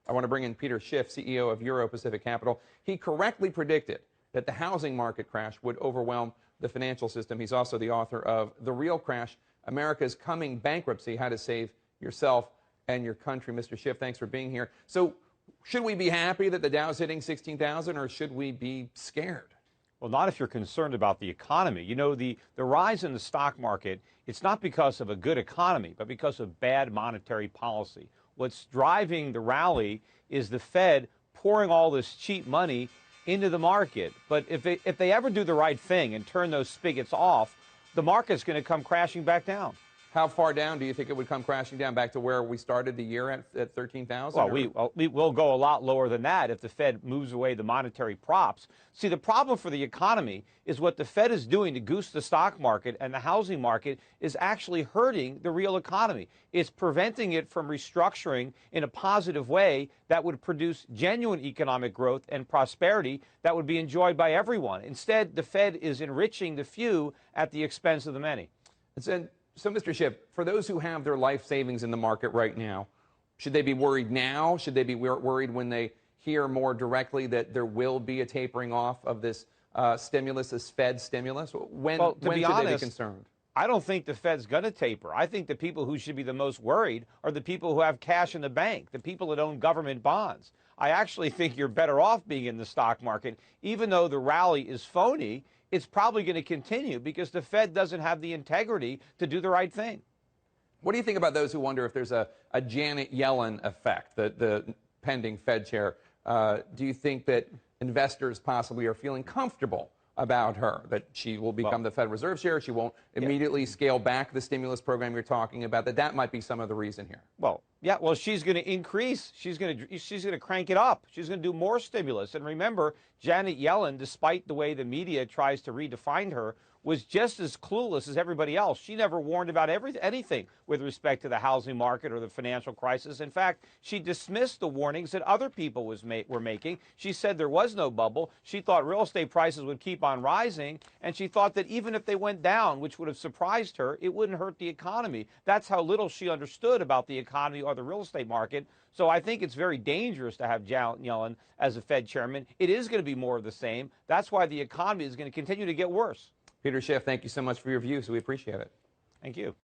I want to bring in Peter Schiff, CEO of Euro Pacific Capital. He correctly predicted that the housing market crash would overwhelm the financial system. He's also the author of The Real Crash, America's Coming Bankruptcy, How to Save Yourself and Your Country. Mr. Schiff, thanks for being here. So should we be happy that the Dow's hitting 16,000, or should we be scared? Well, not if you're concerned about the economy. You know, the rise in the stock market, it's not because of a good economy, but because of bad monetary policy. What's driving the rally is the Fed pouring all this cheap money into the market. But if they ever do the right thing and turn those spigots off, the market's going to come crashing back down. How far down do you think it would come crashing down, back to where we started the year at 13,000? Well, we will go a lot lower than that if the Fed moves away the monetary props. See, the problem for the economy is what the Fed is doing to goose the stock market and the housing market is actually hurting the real economy. It's preventing it from restructuring in a positive way that would produce genuine economic growth and prosperity that would be enjoyed by everyone. Instead, the Fed is enriching the few at the expense of the many. So, Mr. Schiff, for those who have their life savings in the market right now, should they be worried now? Should they be worried when they hear more directly that there will be a tapering off of this stimulus, this Fed stimulus? When should they be concerned? I don't think the Fed's going to taper. I think the people who should be the most worried are the people who have cash in the bank, the people that own government bonds. I actually think you're better off being in the stock market, even though the rally is phony. It's probably going to continue because the Fed doesn't have the integrity to do the right thing. What do you think about those who wonder if there's a Janet Yellen effect, the pending Fed chair? Do you think that investors possibly are feeling comfortable about her, that she will become the Fed Reserve chair? She won't immediately scale back the stimulus program you're talking about, that might be some of the reason here? Well, yeah, well, she's going to increase. She's going to crank it up. She's going to do more stimulus. And remember, Janet Yellen, despite the way the media tries to redefine her, was just as clueless as everybody else. She never warned about anything with respect to the housing market or the financial crisis. In fact, she dismissed the warnings that other people were making. She said there was no bubble. She thought real estate prices would keep on rising, and she thought that even if they went down, which would have surprised her, it wouldn't hurt the economy. That's how little she understood about the economy or the real estate market. So I think it's very dangerous to have Janet Yellen as a Fed chairman. It is going to be more of the same. That's why the economy is going to continue to get worse. Peter Schiff, thank you so much for your views. We appreciate it. Thank you.